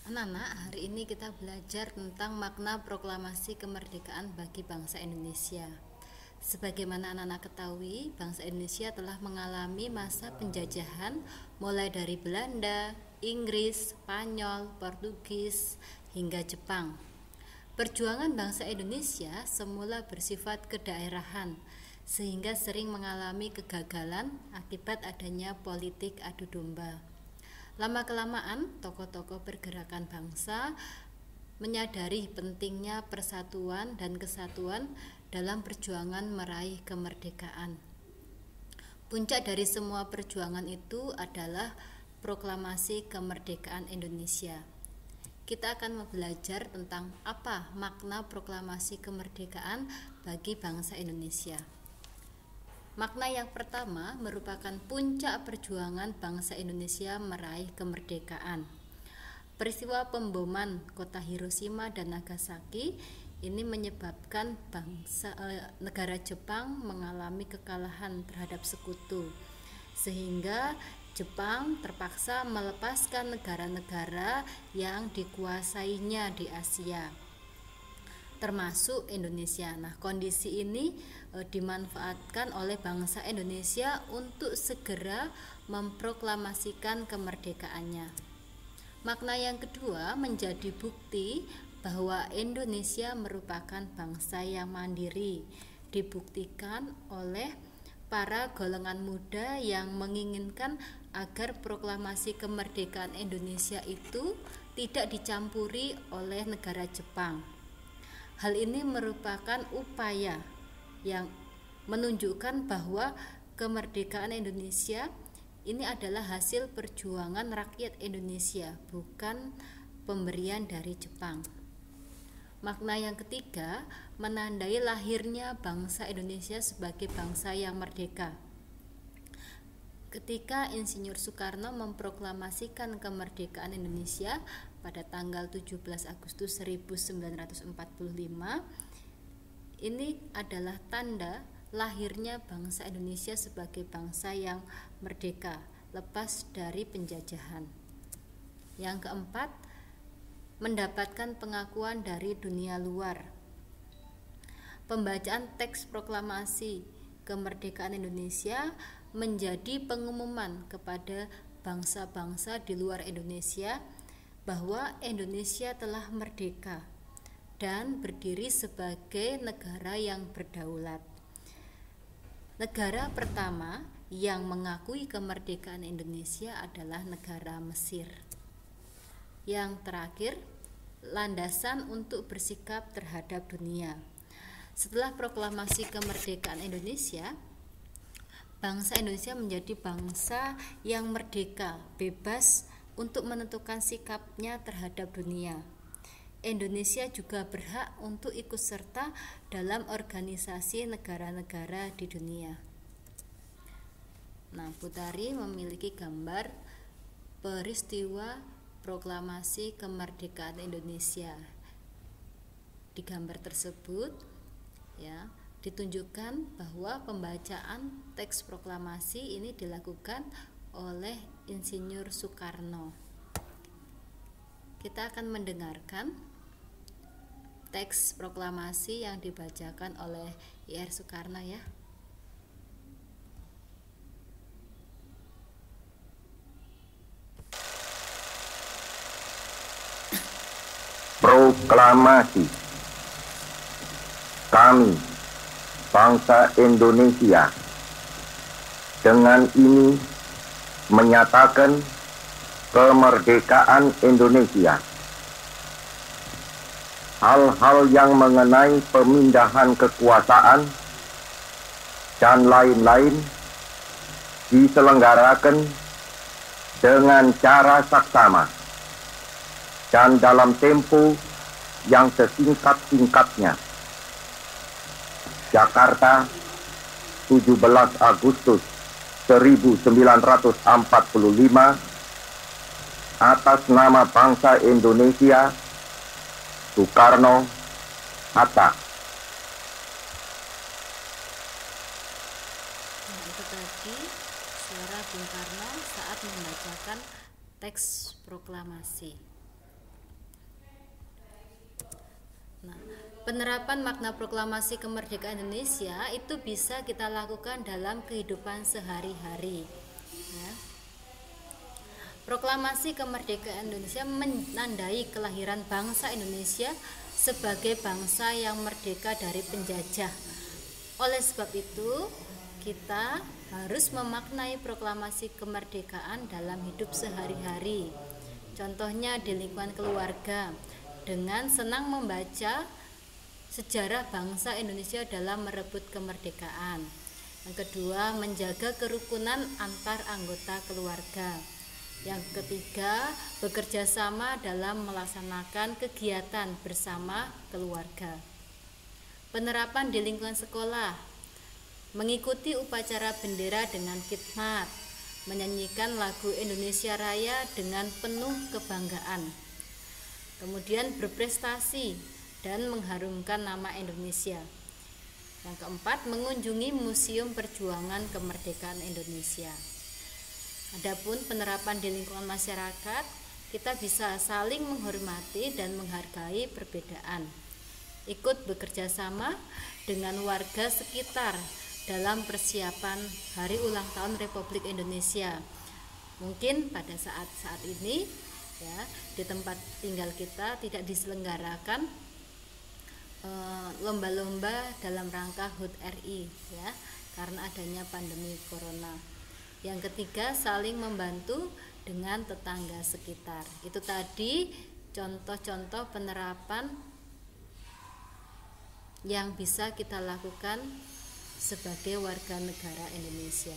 Anak-anak, hari ini kita belajar tentang makna proklamasi kemerdekaan bagi bangsa Indonesia. Sebagaimana anak-anak ketahui, bangsa Indonesia telah mengalami masa penjajahan mulai dari Belanda, Inggris, Spanyol, Portugis, hingga Jepang. Perjuangan bangsa Indonesia semula bersifat kedaerahan, sehingga sering mengalami kegagalan akibat adanya politik adu domba. Lama-kelamaan, tokoh-tokoh pergerakan bangsa menyadari pentingnya persatuan dan kesatuan dalam perjuangan meraih kemerdekaan. Puncak dari semua perjuangan itu adalah proklamasi kemerdekaan Indonesia. Kita akan belajar tentang apa makna proklamasi kemerdekaan bagi bangsa Indonesia. Makna yang pertama merupakan puncak perjuangan bangsa Indonesia meraih kemerdekaan. Peristiwa pemboman kota Hiroshima dan Nagasaki ini menyebabkan negara Jepang mengalami kekalahan terhadap sekutu, sehingga Jepang terpaksa melepaskan negara-negara yang dikuasainya di Asia, termasuk Indonesia. Nah, kondisi ini dimanfaatkan oleh bangsa Indonesia untuk segera memproklamasikan kemerdekaannya. Makna yang kedua menjadi bukti bahwa Indonesia merupakan bangsa yang mandiri, dibuktikan oleh para golongan muda yang menginginkan agar proklamasi kemerdekaan Indonesia itu tidak dicampuri oleh negara Jepang. Hal ini merupakan upaya yang menunjukkan bahwa kemerdekaan Indonesia ini adalah hasil perjuangan rakyat Indonesia, bukan pemberian dari Jepang. Makna yang ketiga menandai lahirnya bangsa Indonesia sebagai bangsa yang merdeka. Ketika Insinyur Soekarno memproklamasikan kemerdekaan Indonesia pada tanggal 17 Agustus 1945, ini adalah tanda lahirnya bangsa Indonesia sebagai bangsa yang merdeka, lepas dari penjajahan. Yang keempat, mendapatkan pengakuan dari dunia luar. Pembacaan teks proklamasi kemerdekaan Indonesia menjadi pengumuman kepada bangsa-bangsa di luar Indonesia bahwa Indonesia telah merdeka dan berdiri sebagai negara yang berdaulat. Negara pertama yang mengakui kemerdekaan Indonesia adalah negara Mesir. Yang terakhir, landasan untuk bersikap terhadap dunia. Setelah proklamasi kemerdekaan Indonesia, bangsa Indonesia menjadi bangsa yang merdeka, bebas untuk menentukan sikapnya terhadap dunia. Indonesia juga berhak untuk ikut serta dalam organisasi negara-negara di dunia. Nah, Putari memiliki gambar peristiwa proklamasi kemerdekaan Indonesia. Di gambar tersebut, ya, ditunjukkan bahwa pembacaan teks proklamasi ini dilakukan oleh Insinyur Soekarno. Kita akan mendengarkan teks proklamasi yang dibacakan oleh Ir Soekarno, ya. Proklamasi. Kami, bangsa Indonesia, dengan ini menyatakan kemerdekaan Indonesia. Hal-hal yang mengenai pemindahan kekuasaan dan lain-lain diselenggarakan dengan cara saksama dan dalam tempo yang sesingkat-singkatnya. Jakarta, 17 Agustus 1945, atas nama bangsa Indonesia, Soekarno, Hatta. Nah, itu tadi suara Bung Karno saat membacakan teks proklamasi. Nah, penerapan makna proklamasi kemerdekaan Indonesia itu bisa kita lakukan dalam kehidupan sehari-hari. Ya. Proklamasi kemerdekaan Indonesia menandai kelahiran bangsa Indonesia sebagai bangsa yang merdeka dari penjajah. Oleh sebab itu, kita harus memaknai proklamasi kemerdekaan dalam hidup sehari-hari. Contohnya di lingkungan keluarga, dengan senang membaca sejarah bangsa Indonesia dalam merebut kemerdekaan. Yang kedua, menjaga kerukunan antar anggota keluarga. Yang ketiga, bekerja sama dalam melaksanakan kegiatan bersama keluarga. Penerapan di lingkungan sekolah, mengikuti upacara bendera dengan khidmat, menyanyikan lagu Indonesia Raya dengan penuh kebanggaan. Kemudian berprestasi dan mengharumkan nama Indonesia. Yang keempat, mengunjungi Museum Perjuangan Kemerdekaan Indonesia. Adapun penerapan di lingkungan masyarakat, kita bisa saling menghormati dan menghargai perbedaan. Ikut bekerja sama dengan warga sekitar dalam persiapan Hari Ulang Tahun Republik Indonesia. Mungkin pada saat ini ya, di tempat tinggal kita tidak diselenggarakan lomba-lomba dalam rangka HUT RI ya, karena adanya pandemi corona. Yang ketiga, saling membantu dengan tetangga sekitar. Itu tadi contoh-contoh penerapan yang bisa kita lakukan sebagai warga negara Indonesia.